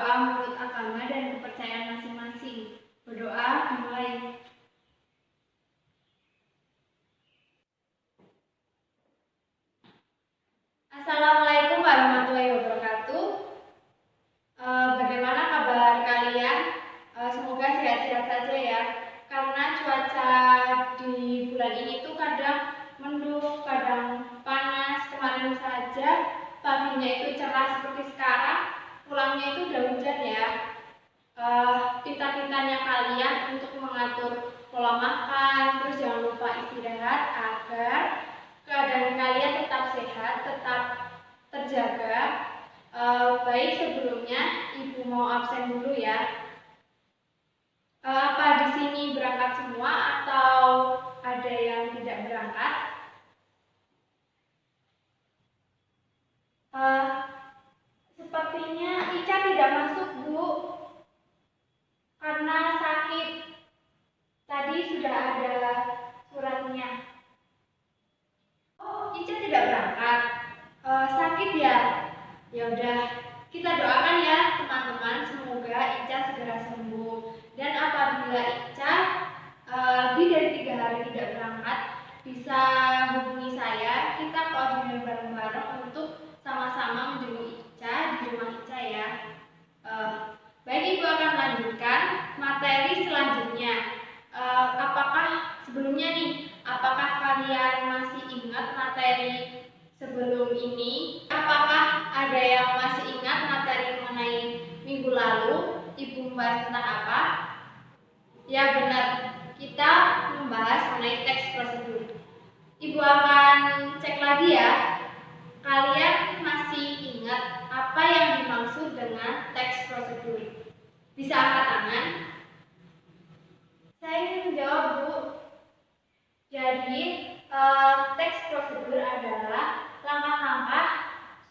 doa menurut agama dan kepercayaan masing-masing. Berdoa dimulai. Assalamualaikum warahmatullahi wabarakatuh. Bagaimana kabar kalian? Semoga sehat-sehat saja ya. Karena cuaca di bulan ini tuh kadang mendung, kadang panas. Kemarin saja paginya itu cerah seperti sekarang, pulangnya itu udah hujan ya. Pintar-pintarnya kalian untuk mengatur pola makan, terus jangan lupa istirahat agar keadaan kalian tetap sehat, tetap terjaga. Baik, sebelumnya Ibu mau absen dulu ya. Apa di sini berangkat semua atau ada yang tidak berangkat? Sepertinya Ica tidak masuk, Bu, karena sakit. Tadi sudah ada suratnya. Oh, Ica tidak berangkat. Sakit ya? Ya udah, kita doakan ya teman-teman, semoga Ica segera sembuh. Dan apabila Ica lebih dari 3 hari tidak berangkat, bisa hubungi saya. Kita koordinir bareng-bareng untuk sama-sama menjenguk Ica di rumah Ica ya. Baik, Ibu akan lanjutkan materi selanjutnya. Apakah sebelumnya nih, apakah kalian masih ingat materi sebelum ini? Apakah ada yang masih ingat materi mengenai minggu lalu Ibu membahas tentang apa? Ya benar, kita membahas mengenai teks prosedur. Ibu akan cek lagi ya. Kalian masih ingat apa yang dimaksud dengan teks prosedur? Bisa angkat tangan. Saya ingin menjawab, Bu. Jadi, teks prosedur adalah langkah-langkah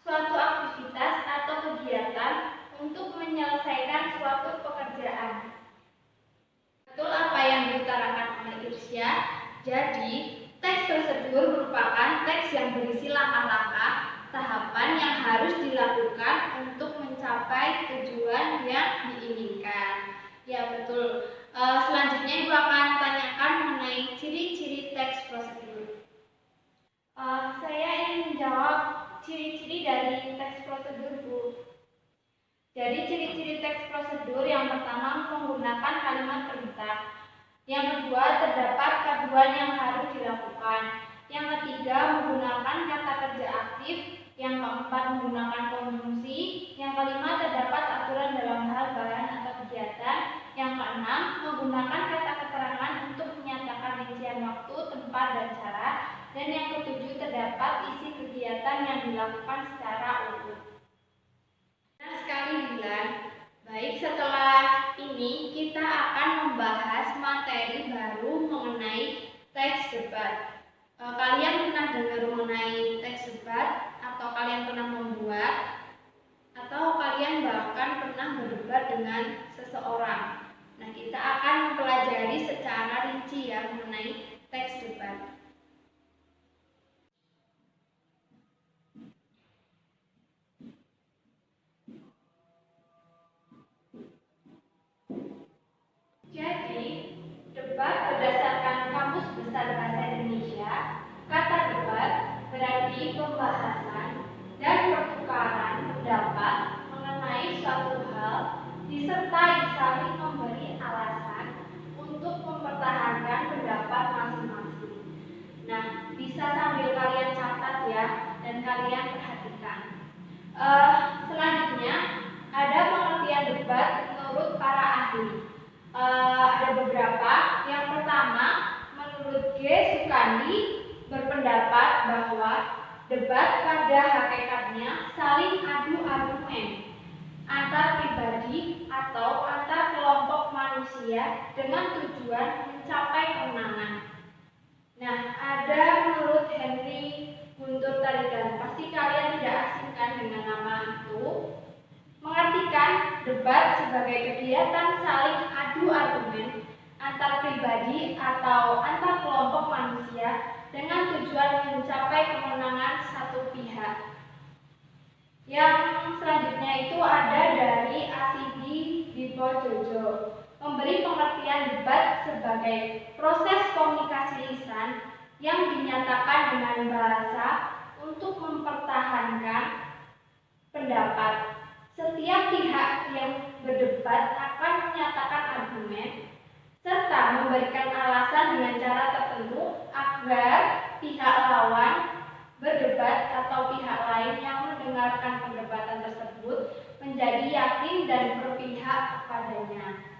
suatu aktivitas atau kegiatan untuk menyelesaikan suatu pekerjaan. Betul apa yang diutarakan oleh Irsya. Jadi, teks prosedur merupakan teks yang berisi langkah-langkah tahapan yang harus dilakukan untuk mencapai tujuan yang diinginkan. Ya betul. Selanjutnya Ibu akan tanyakan mengenai ciri-ciri teks prosedur. Saya ingin menjawab ciri-ciri dari teks prosedur, Bu. Jadi ciri-ciri teks prosedur yang pertama menggunakan kalimat perintah. Yang kedua terdapat paduan yang harus dilakukan. Yang ketiga menggunakan kata kerja aktif. Yang keempat menggunakan konjungsi. Yang kelima terdapat aturan dalam hal bahan atau kegiatan. Yang keenam menggunakan kata keterangan untuk menyatakan rincian waktu, tempat, dan cara. Dan yang ketujuh terdapat isi kegiatan yang dilakukan secara utuh. Nah sekali Dilan, baik, setelah ini kita akan membahas materi baru mengenai teks debat. Kalian pernah dengar mengenai teks debat? Atau kalian pernah membuat? Atau kalian bahkan pernah berdebat dengan seseorang? Nah, kita akan mempelajari secara rinci ya mengenai teks debat. Jadi, debat berdasarkan Kamus Besar Bahasa Indonesia, kata debat berarti pembahasan dan pertukaran pendapat mengenai suatu hal disertai saling memberi alasan untuk mempertahankan pendapat masing-masing. Nah, bisa sambil kalian catat ya dan kalian perhatikan. Selanjutnya ada pengertian debat menurut para ahli. Ada beberapa. Yang pertama, menurut G. Sukandi berpendapat bahwa debat pada hakikatnya saling adu argumen antar pribadi atau antar kelompok manusia dengan tujuan mencapai kemenangan. Nah, ada menurut Henry Guntur Tarigan, pasti kalian tidak asing kan dengan nama itu. Mengartikan debat sebagai kegiatan saling adu argumen antar pribadi atau antar kelompok manusia dengan tujuan mencapai kemenangan satu pihak. Yang selanjutnya itu ada dari Asi sebagai proses komunikasi lisan yang dinyatakan dengan bahasa untuk mempertahankan pendapat. Setiap pihak yang berdebat akan menyatakan argumen serta memberikan alasan dengan cara tertentu agar pihak lawan berdebat atau pihak lain yang mendengarkan perdebatan tersebut menjadi yakin dan berpihak kepadanya.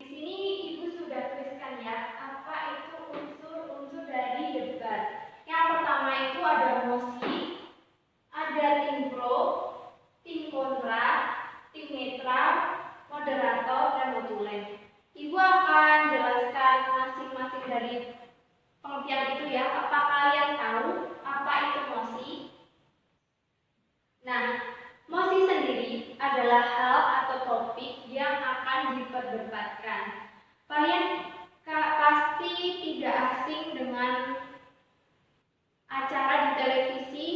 Di sini Ibu sudah tuliskan ya, apa itu unsur-unsur dari debat. Yang pertama itu ada mosi, ada tim pro, tim kontra, tim netral, moderator, dan notulen. Ibu akan jelaskan masing-masing dari pengertian itu ya. Apa kalian tahu apa itu mosi? Nah, mosi sendiri adalah hal atau topik yang akan diperdebatkan. Kalian pasti tidak asing dengan acara di televisi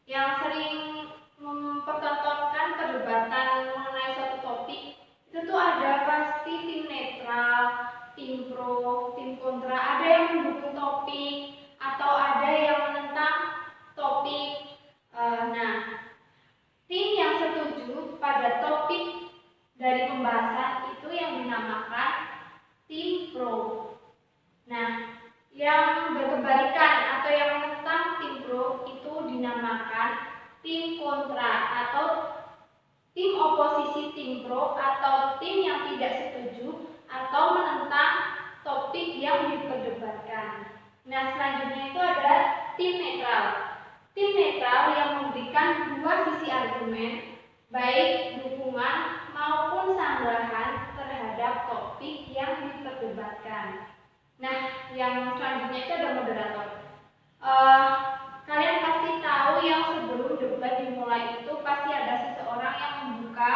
yang sering mempertontonkan perdebatan mengenai suatu topik. Itu tuh ada pasti tim netral, tim pro, tim kontra, ada yang mendukung topik atau ada yang menentang topik. Nah, tim yang setuju pada topik dari pembahasan itu yang dinamakan tim pro. Nah, yang berkebalikan atau yang menentang tim pro itu dinamakan tim kontra atau tim oposisi tim pro atau tim yang tidak setuju atau menentang topik yang diperdebatkan. Nah, selanjutnya itu ada tim netral. Tim netral yang memberikan dua sisi argumen, baik dukungan maupun sanggahan terhadap topik yang diperdebatkan. Nah, yang selanjutnya itu ada moderator. Kalian pasti tahu yang sebelum debat dimulai itu pasti ada seseorang yang membuka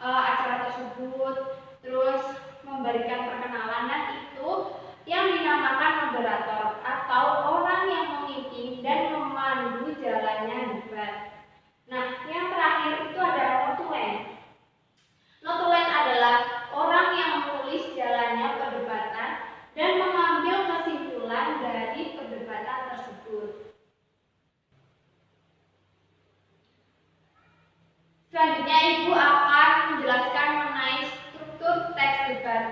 acara tersebut, terus memberikan perkenalan, dan itu yang dinamakan moderator atau orang yang memimpin dan memandu jalannya debat. Nah, yang terakhir itu adalah notulen. Notulen adalah orang yang menulis jalannya perdebatan dan mengambil kesimpulan dari perdebatan tersebut. Selanjutnya Ibu akan menjelaskan mengenai struktur teks debat.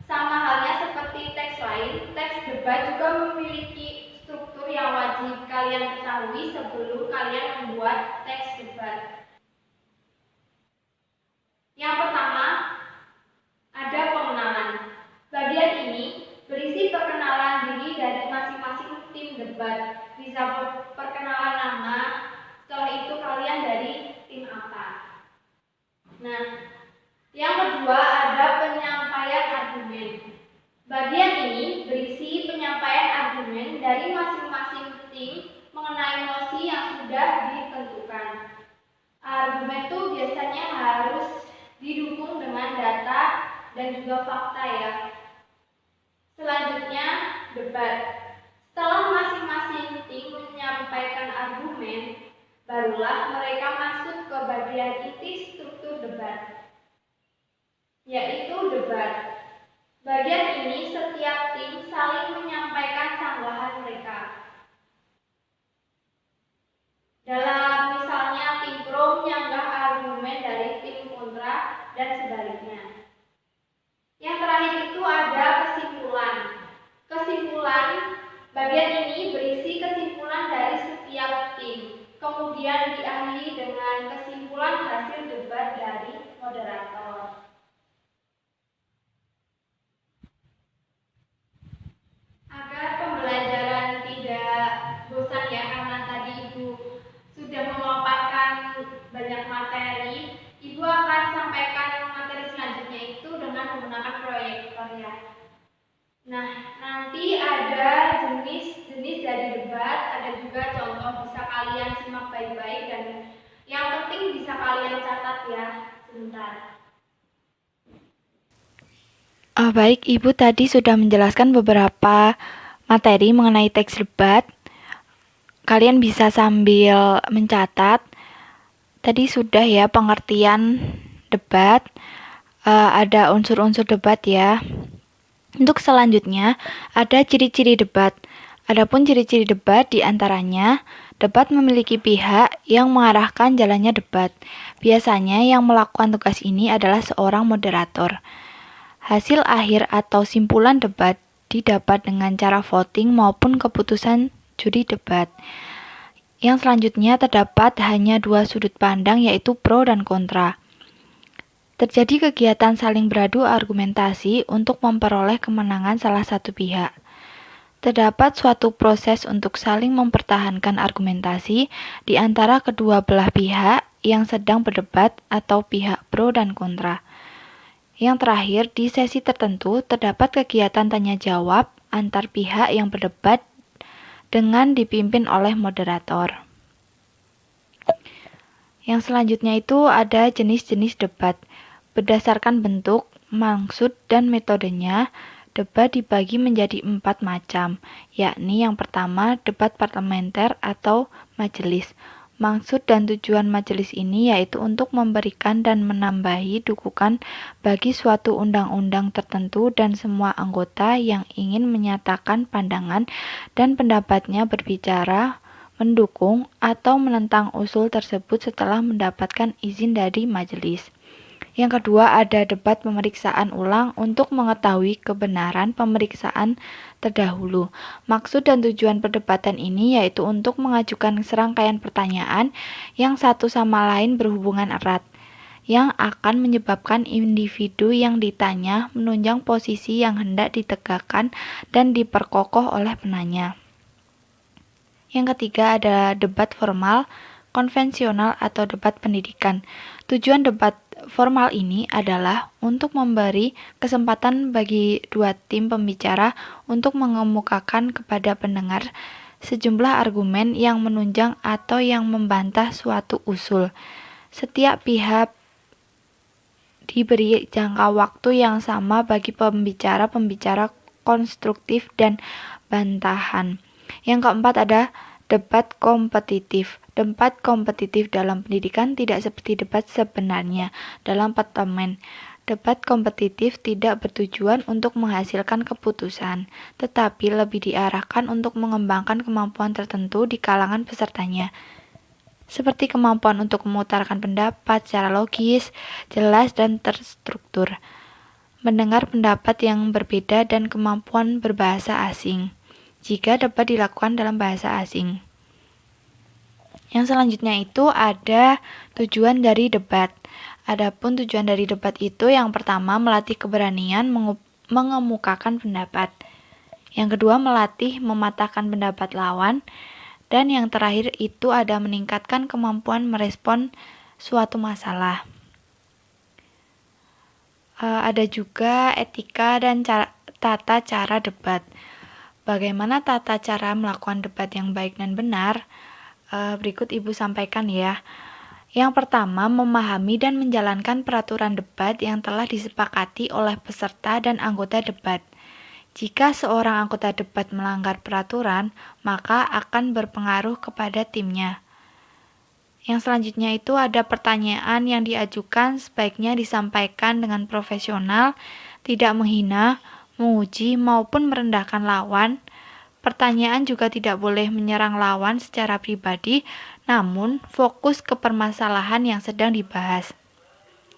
Sama halnya seperti teks lain, teks debat juga memiliki struktur yang wajib kalian ketahui sebelum kalian membuat teks debat. Yang pertama, ada pengenalan. Bagian ini berisi perkenalan diri dari masing-masing tim debat. Bisa perkenalan nama, setelah itu kalian dari tim apa. Nah, yang kedua ada penyampaian argumen. Bagian ini berisi penyampaian argumen dari masing-masing tim mengenai mosi yang sudah ditentukan. Argumen itu biasanya harus didukung dengan data dan juga fakta ya. Selanjutnya, debat. Setelah masing-masing tim menyampaikan argumen, barulah mereka masuk ke bagian inti struktur debat, yaitu debat. Bagian ini setiap tim saling menyampaikan sanggahan mereka. Dalam misalnya tim pro menyanggah argumen dari tim kontra dan sebaliknya. Yang terakhir itu ada kesimpulan. Kesimpulan bagian ini berisi kesimpulan dari setiap tim. Kemudian diakhiri dengan kesimpulan hasil debat dari moderator. Agar pembelajaran tidak bosan ya, karena tadi Ibu sudah memaparkan banyak materi, Ibu akan sampaikan materi selanjutnya itu dengan menggunakan proyektor ya. Nah, nanti ada jenis-jenis dari debat, ada juga contoh, bisa kalian simak baik-baik dan yang penting bisa kalian catat ya, sebentar. Baik, Ibu tadi sudah menjelaskan beberapa materi mengenai teks debat. Kalian bisa sambil mencatat. Tadi sudah ya pengertian debat, ada unsur-unsur debat ya. Untuk selanjutnya, ada ciri-ciri debat. Adapun ciri-ciri debat diantaranya, debat memiliki pihak yang mengarahkan jalannya debat. Biasanya yang melakukan tugas ini adalah seorang moderator. Hasil akhir atau simpulan debat didapat dengan cara voting maupun keputusan juri debat. Yang selanjutnya terdapat hanya dua sudut pandang yaitu pro dan kontra. Terjadi kegiatan saling beradu argumentasi untuk memperoleh kemenangan salah satu pihak. Terdapat suatu proses untuk saling mempertahankan argumentasi di antara kedua belah pihak yang sedang berdebat atau pihak pro dan kontra. Yang terakhir, di sesi tertentu terdapat kegiatan tanya-jawab antar pihak yang berdebat dengan dipimpin oleh moderator. Yang selanjutnya itu ada jenis-jenis debat. Berdasarkan bentuk, maksud, dan metodenya, debat dibagi menjadi 4 macam, yakni yang pertama debat parlementer atau majelis. Maksud dan tujuan majelis ini yaitu untuk memberikan dan menambahi dukungan bagi suatu undang-undang tertentu dan semua anggota yang ingin menyatakan pandangan dan pendapatnya berbicara, mendukung, atau menentang usul tersebut setelah mendapatkan izin dari majelis. Yang kedua ada debat pemeriksaan ulang untuk mengetahui kebenaran pemeriksaan terdahulu. Maksud dan tujuan perdebatan ini yaitu untuk mengajukan serangkaian pertanyaan yang satu sama lain berhubungan erat, yang akan menyebabkan individu yang ditanya menunjang posisi yang hendak ditegakkan dan diperkokoh oleh penanya. Yang ketiga ada debat formal, konvensional atau debat pendidikan. Tujuan debat formal ini adalah untuk memberi kesempatan bagi dua tim pembicara untuk mengemukakan kepada pendengar sejumlah argumen yang menunjang atau yang membantah suatu usul. Setiap pihak diberi jangka waktu yang sama bagi pembicara-pembicara konstruktif dan bantahan. Yang keempat ada debat kompetitif. Debat kompetitif dalam pendidikan tidak seperti debat sebenarnya dalam parlemen. Debat kompetitif tidak bertujuan untuk menghasilkan keputusan, tetapi lebih diarahkan untuk mengembangkan kemampuan tertentu di kalangan pesertanya, seperti kemampuan untuk memutarkan pendapat secara logis, jelas, dan terstruktur, mendengar pendapat yang berbeda, dan kemampuan berbahasa asing, jika debat dilakukan dalam bahasa asing. Yang selanjutnya itu ada tujuan dari debat. Adapun tujuan dari debat itu yang pertama melatih keberanian mengemukakan pendapat. Yang kedua melatih mematahkan pendapat lawan. Dan yang terakhir itu ada meningkatkan kemampuan merespon suatu masalah. Ada juga etika dan tata cara debat. Bagaimana tata cara melakukan debat yang baik dan benar? Berikut Ibu sampaikan ya. Yang pertama, memahami dan menjalankan peraturan debat yang telah disepakati oleh peserta dan anggota debat. Jika seorang anggota debat melanggar peraturan, maka akan berpengaruh kepada timnya. Yang selanjutnya itu ada pertanyaan yang diajukan sebaiknya disampaikan dengan profesional, tidak menghina, menguji, maupun merendahkan lawan. Pertanyaan juga tidak boleh menyerang lawan secara pribadi, namun fokus ke permasalahan yang sedang dibahas.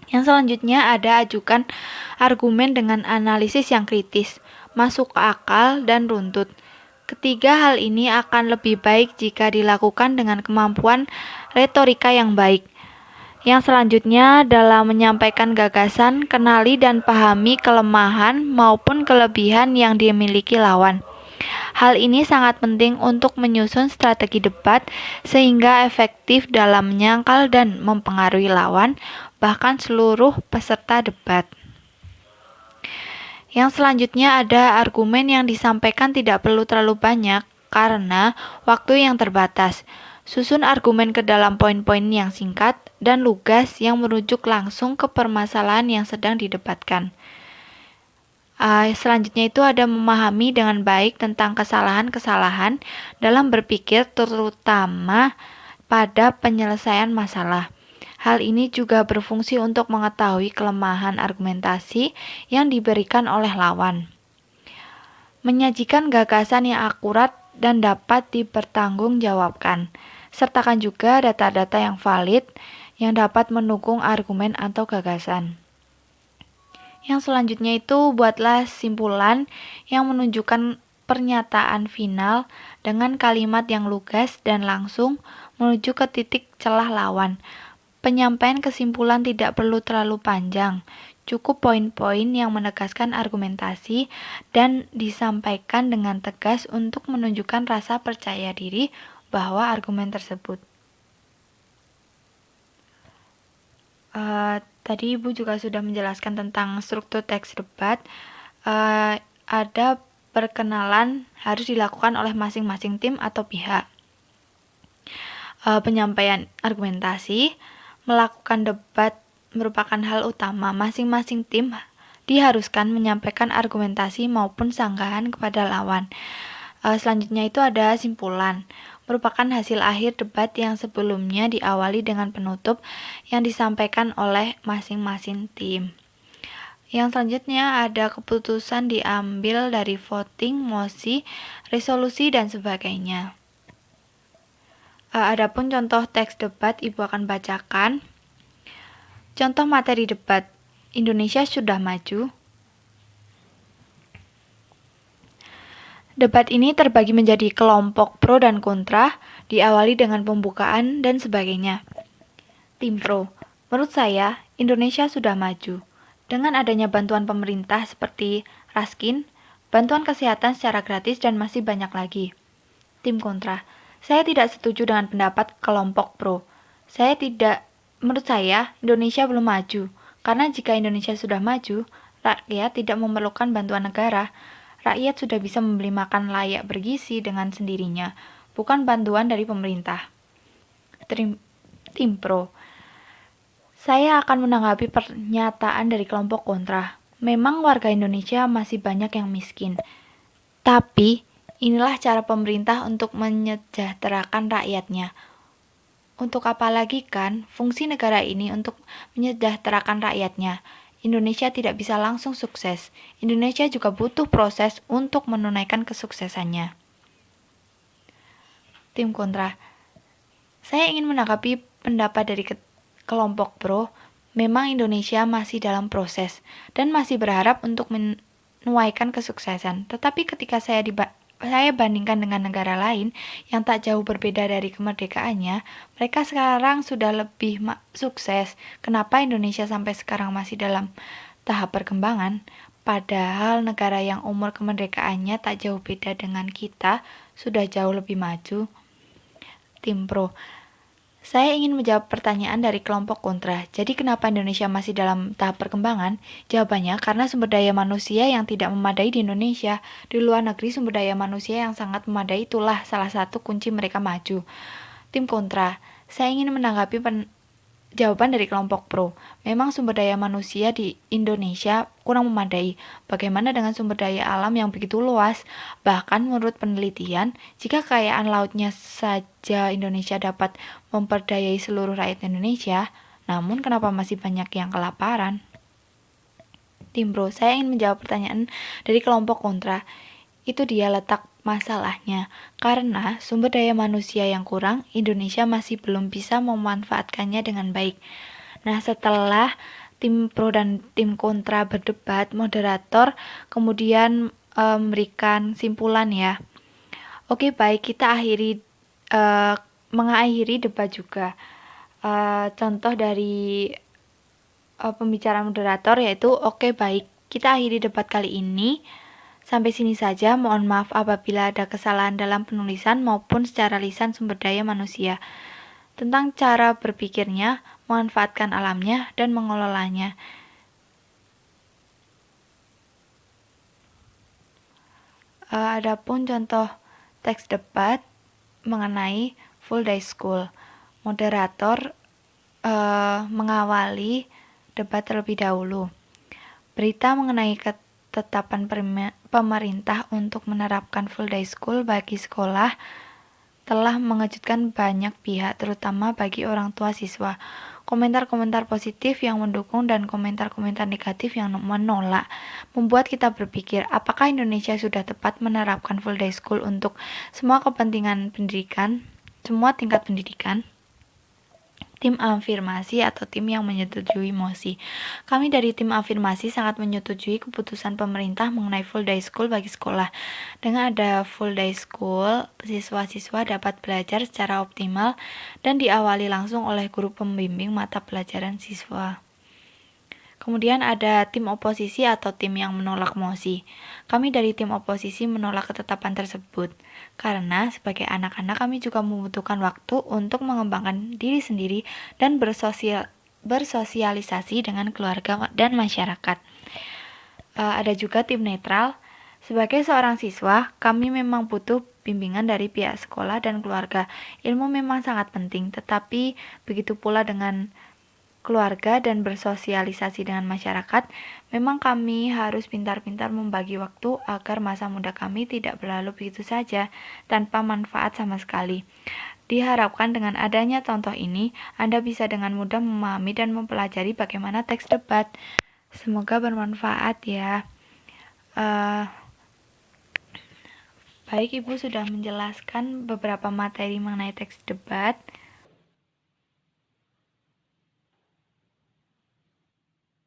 Yang selanjutnya ada ajukan argumen dengan analisis yang kritis, masuk akal, dan runtut. Ketiga hal ini akan lebih baik jika dilakukan dengan kemampuan retorika yang baik. Yang selanjutnya dalam menyampaikan gagasan, kenali dan pahami kelemahan maupun kelebihan yang dimiliki lawan. Hal ini sangat penting untuk menyusun strategi debat sehingga efektif dalam menyangkal dan mempengaruhi lawan, bahkan seluruh peserta debat. Yang selanjutnya ada argumen yang disampaikan tidak perlu terlalu banyak karena waktu yang terbatas. Susun argumen ke dalam poin-poin yang singkat dan lugas yang merujuk langsung ke permasalahan yang sedang didebatkan. Selanjutnya itu ada memahami dengan baik tentang kesalahan-kesalahan dalam berpikir terutama pada penyelesaian masalah. Hal ini juga berfungsi untuk mengetahui kelemahan argumentasi yang diberikan oleh lawan. Menyajikan gagasan yang akurat dan dapat dipertanggungjawabkan. Sertakan juga data-data yang valid yang dapat mendukung argumen atau gagasan. Yang selanjutnya itu buatlah simpulan yang menunjukkan pernyataan final dengan kalimat yang lugas dan langsung menuju ke titik celah lawan. Penyampaian kesimpulan tidak perlu terlalu panjang, cukup poin-poin yang menegaskan argumentasi dan disampaikan dengan tegas untuk menunjukkan rasa percaya diri bahwa argumen tersebut. Tadi Ibu juga sudah menjelaskan tentang struktur teks debat. Ada perkenalan harus dilakukan oleh masing-masing tim atau pihak. Penyampaian argumentasi, melakukan debat merupakan hal utama. Masing-masing tim diharuskan menyampaikan argumentasi maupun sanggahan kepada lawan. Selanjutnya itu ada simpulan, merupakan hasil akhir debat yang sebelumnya diawali dengan penutup yang disampaikan oleh masing-masing tim. Yang selanjutnya ada keputusan diambil dari voting, mosi, resolusi, dan sebagainya. Adapun contoh teks debat Ibu akan bacakan. Contoh materi debat, Indonesia sudah maju. Debat ini terbagi menjadi kelompok pro dan kontra, diawali dengan pembukaan dan sebagainya. Tim pro, menurut saya Indonesia sudah maju. Dengan adanya bantuan pemerintah seperti Raskin, bantuan kesehatan secara gratis dan masih banyak lagi. Tim kontra, saya tidak setuju dengan pendapat kelompok pro. Menurut saya Indonesia belum maju, karena jika Indonesia sudah maju, rakyat tidak memerlukan bantuan negara. Rakyat sudah bisa membeli makan layak bergizi dengan sendirinya, bukan bantuan dari pemerintah. Tim pro, saya akan menanggapi pernyataan dari kelompok kontra. Memang warga Indonesia masih banyak yang miskin, tapi inilah cara pemerintah untuk menyejahterakan rakyatnya. Untuk apa lagi kan fungsi negara ini untuk menyejahterakan rakyatnya? Indonesia tidak bisa langsung sukses. Indonesia juga butuh proses untuk menunaikan kesuksesannya. Tim kontra, saya ingin menanggapi pendapat dari kelompok pro. Memang Indonesia masih dalam proses dan masih berharap untuk menuaikan kesuksesan. Tetapi ketika saya bandingkan dengan negara lain yang tak jauh berbeda dari kemerdekaannya, mereka sekarang sudah lebih sukses. Kenapa Indonesia sampai sekarang masih dalam tahap perkembangan? Padahal negara yang umur kemerdekaannya tak jauh beda dengan kita sudah jauh lebih maju. Tim pro, saya ingin menjawab pertanyaan dari kelompok kontra. Jadi kenapa Indonesia masih dalam tahap perkembangan? Jawabannya karena sumber daya manusia yang tidak memadai di Indonesia. Di luar negeri sumber daya manusia yang sangat memadai itulah salah satu kunci mereka maju. Tim kontra, saya ingin menanggapi jawaban dari kelompok pro. Memang sumber daya manusia di Indonesia kurang memadai. Bagaimana dengan sumber daya alam yang begitu luas? Bahkan menurut penelitian, jika kekayaan lautnya saja Indonesia dapat memperdayai seluruh rakyat Indonesia, namun kenapa masih banyak yang kelaparan? Tim pro, saya ingin menjawab pertanyaan dari kelompok kontra. Itu dia letak masalahnya. Karena sumber daya manusia yang kurang, Indonesia masih belum bisa memanfaatkannya dengan baik. Nah, setelah tim pro dan tim kontra berdebat, moderator kemudian memberikan simpulan ya. Oke, baik, kita mengakhiri debat juga. Contoh dari pembicaraan moderator yaitu, oke, baik, kita akhiri debat kali ini. Sampai sini saja, mohon maaf apabila ada kesalahan dalam penulisan maupun secara lisan sumber daya manusia. Tentang cara berpikirnya, memanfaatkan alamnya, dan mengelolanya. Adapun contoh teks debat mengenai full day school. Moderator mengawali debat terlebih dahulu. Berita mengenai ketetapan pemerintah untuk menerapkan full day school bagi sekolah telah mengejutkan banyak pihak, terutama bagi orang tua siswa. komentar-komentar positif yang mendukung dan komentar-komentar negatif yang menolak, membuat kita berpikir apakah Indonesia sudah tepat menerapkan full day school untuk semua kepentingan pendidikan, semua tingkat pendidikan. Tim afirmasi atau tim yang menyetujui mosi. Kami dari tim afirmasi sangat menyetujui keputusan pemerintah mengenai full day school bagi sekolah. Dengan ada full day school, siswa-siswa dapat belajar secara optimal dan diawali langsung oleh guru pembimbing mata pelajaran siswa. Kemudian ada tim oposisi atau tim yang menolak mosi. Kami dari tim oposisi menolak ketetapan tersebut, karena sebagai anak-anak kami juga membutuhkan waktu untuk mengembangkan diri sendiri dan bersosialisasi dengan keluarga dan masyarakat. Ada juga tim netral. Sebagai seorang siswa, kami memang butuh bimbingan dari pihak sekolah dan keluarga. Ilmu memang sangat penting, tetapi begitu pula dengan keluarga dan bersosialisasi dengan masyarakat, memang kami harus pintar-pintar membagi waktu agar masa muda kami tidak berlalu begitu saja tanpa manfaat sama sekali. Diharapkan dengan adanya contoh ini, Anda bisa dengan mudah memahami dan mempelajari bagaimana teks debat. Semoga bermanfaat ya. Baik, Ibu sudah menjelaskan beberapa materi mengenai teks debat.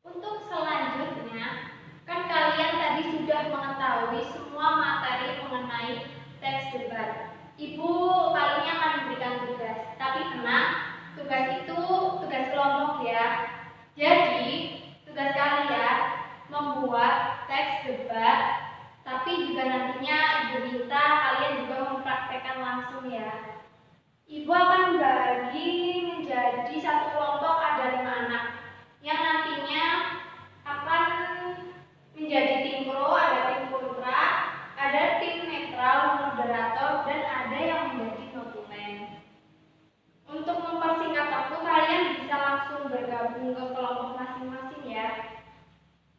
Untuk selanjutnya, kan kalian tadi sudah mengetahui semua materi mengenai teks debat. Ibu kali ini akan memberikan tugas, tapi tenang, tugas itu tugas kelompok ya. Jadi, tugas kalian membuat teks debat, tapi juga nantinya Ibu minta kalian juga mempraktekkan langsung ya. Ibu akan bagi menjadi satu kelompok ada 5 anak yang nantinya akan menjadi tim pro, ada tim kontra, ada tim netral, moderator, dan ada yang menjadi notulen. Untuk mempersingkat waktu, kalian bisa langsung bergabung ke kelompok masing-masing ya.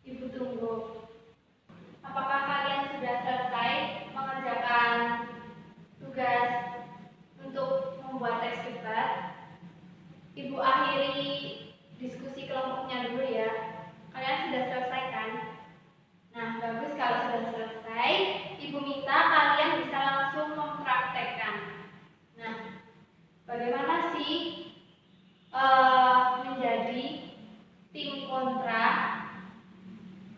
Ibu tunggu. Apakah kalian sudah selesai mengerjakan tugas untuk membuat teks debat? Ibu akhiri diskusi kelompoknya dulu ya. Kalian sudah selesai kan? Nah, bagus kalau sudah selesai. Ibu minta kalian bisa langsung mempraktekkan. Nah, bagaimana sih menjadi tim kontra?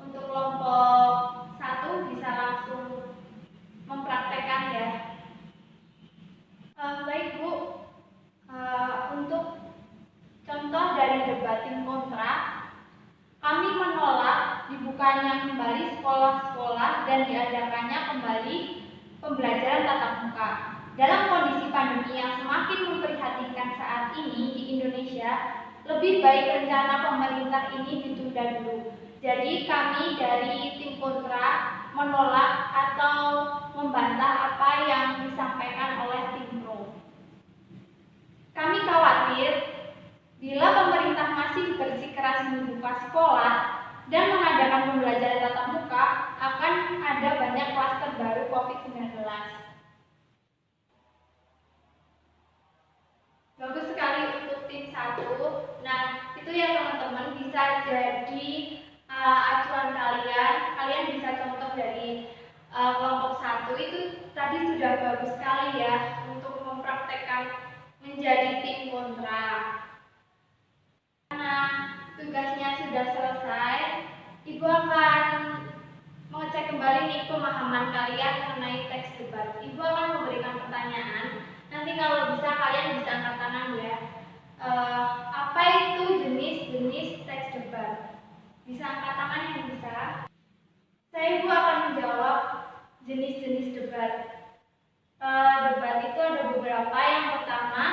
Untuk kelompok 1 bisa langsung mempraktekkan ya. Baik Bu, untuk contoh dari debat tim kontra, kami menolak dibukanya kembali sekolah-sekolah dan diadakannya kembali pembelajaran tatap muka. Dalam kondisi pandemi yang semakin memprihatinkan saat ini di Indonesia, lebih baik rencana pemerintah ini ditunda dulu. Jadi kami dari tim kontra menolak atau membantah apa yang disampaikan oleh tim pro. Kami khawatir bila pemerintah masih bersikeras membuka sekolah dan mengadakan pembelajaran tatap muka, akan ada banyak klaster baru COVID-19. Bagus sekali untuk tim 1. Nah, itu ya teman-teman, bisa jadi acuan kalian. Kalian bisa contoh dari kelompok 1 itu tadi sudah bagus sekali ya untuk mempraktekkan menjadi tim kontra. Karena tugasnya sudah selesai, Ibu akan mengecek kembali nih pemahaman kalian mengenai teks debat. Ibu akan memberikan pertanyaan. Nanti kalau bisa kalian bisa angkat tangan ya. Apa itu jenis-jenis teks debat? Bisa angkat tangan yang bisa. Saya Ibu akan menjawab jenis-jenis debat. Debat itu ada beberapa. Yang pertama,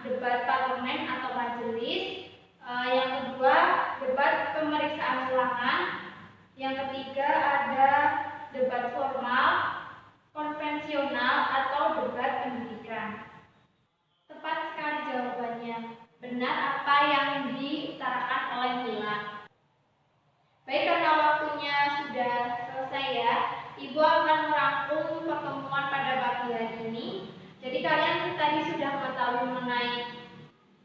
debat parlemen atau majelis. Yang kedua, debat pemeriksaan ulangan. Yang ketiga, ada debat formal, konvensional, atau debat pendidikan. Tepat sekali jawabannya. Benar apa yang diutarakan oleh Mila. Baik, karena waktunya sudah selesai ya, Ibu akan merangkum pertemuan pada pagi hari ini. Jadi kalian tadi sudah mengetahui mengenai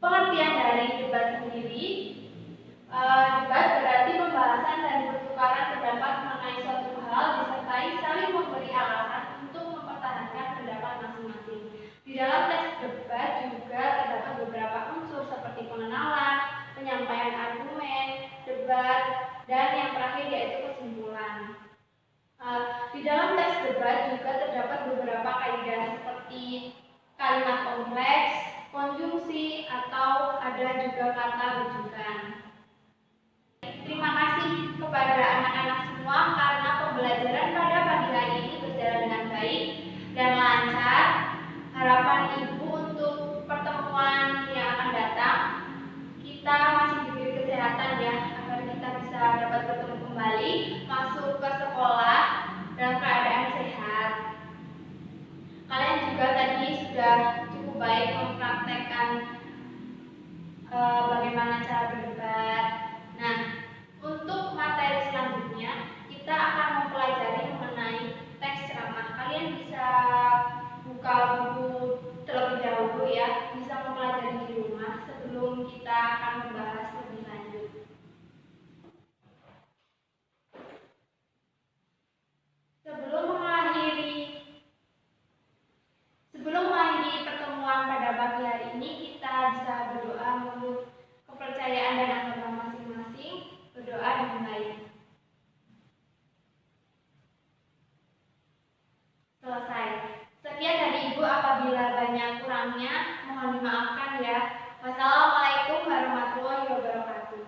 pengertian dari debat sendiri, Debat berarti pembahasan dan pertukaran pendapat mengenai suatu hal disertai saling memberi alasan untuk mempertahankan pendapat masing-masing. Di dalam teks debat juga terdapat beberapa unsur seperti pengenalan, penyampaian argumen, debat, dan yang terakhir yaitu kesimpulan. Di dalam teks debat juga terdapat beberapa kaidah seperti kalimat kompleks, konjungsi, atau ada juga kata rujukan. Terima kasih kepada anak-anak semua karena pembelajaran pada pagi hari ini berjalan dengan baik dan lancar. Harapan Ibu untuk pertemuan yang akan datang, kita masih diberi kesehatan ya, agar kita bisa dapat bertemu kembali, masuk ke sekolah dalam keadaan sehat. Kalian juga tadi sudah cukup baik mempraktekkan bagaimana cara berdebat. Nah, untuk materi selanjutnya kita akan mempelajari mengenai teks ceramah. Kalian bisa buka buku terlebih dahulu ya, bisa mempelajari di rumah sebelum kita akan membahas lebih lanjut. Sebelum mengakhiri pertemuan pada pagi hari ini, kita bisa berdoa menurut kepercayaan dan agama masing-masing. Berdoa dimulai. Selesai. Sekian dari Ibu, apabila banyak kurangnya mohon dimaafkan ya. Wassalamualaikum warahmatullahi wabarakatuh.